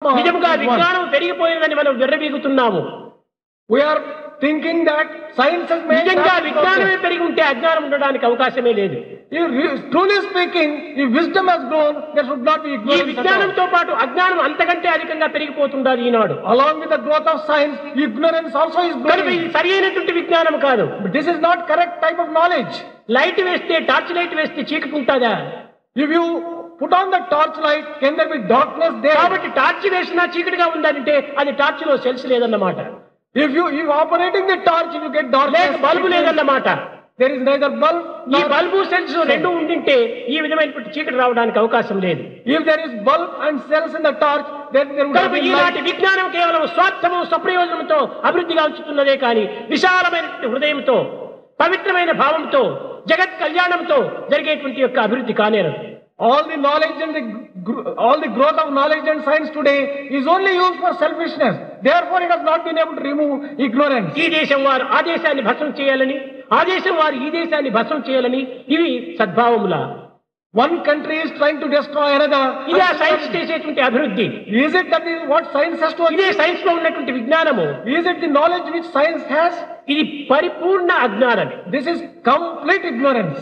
నిజముగా విజ్ఞానం పెరిగిపోయిందని మనం విర్రవీగుతున్నాము. We are thinking that science has made నిజంగా విజ్ఞానమే పెరిగి ఉంటే అజ్ఞానం ఉండడానికి అవకాశమే లేదు. Truly speaking, if wisdom has grown, there should not be ఈ ignorance. విజ్ఞానంతో పాటు అజ్ఞానం అంతకంటే అధికంగా పెరిగిపోతుండాలి ఈనాడు. Along with the growth of science, ignorance also is కనుక growing. ఇది సరి అయినటువంటి విజ్ఞానం కాదు. But this is not correct type of knowledge. Light వేస్తే టార్చ్ లైట్ వేస్తే చీకటి ఉంటుందా? If you put on the torch light, can there be darkness there? కాబట్టి టార్చ్ వేసినా చీకటిగా ఉందంటే అది టార్చ్ లో సెల్స్ లేదన్నమాట. If operating the torch, if you get లేక darkness, బల్బు లేదన్నమాట. there is neither bulb ఈ nor బల్బు సెల్స్ రెండు ఉండింటే ఈ విధమైనటువంటి చీకటి రావడానికి అవకాశం లేదు. if there is bulb and cells in the torch, then there would have కనుక been ఈనాటి light. విజ్ఞానం కేవలం స్వార్థము స్వప్రయోజనంతో అభివృద్ధిగా ఉంచుతున్నదే కానీ విశాలమైనటువంటి హృదయంతో పవిత్రమైన భావంతో జగత్ కళ్యాణంతో జరిగేటువంటి యొక్క అభివృద్ధి కానేరదు. All the knowledge and all the growth of knowledge and science today is only used for selfishness. Therefore, it has not been able to remove ignorance. ఈ దేశం వారు ఆ దేశాన్ని భస్మం చేయాలని, ఆ దేశం వారు ఈ దేశాన్ని భస్మం చేయాలని ఇవి సద్భావముల. One country is trying to destroy another. ఇదే సైన్స్ చేసేటువంటి అభివృద్ధి. Is it that is what science has to ఇదే achieve? సైన్స్ లో ఉన్నటువంటి విజ్ఞానము. Is it the knowledge which science has? ఇది పరిపూర్ణ అజ్ఞానం. This is complete ignorance.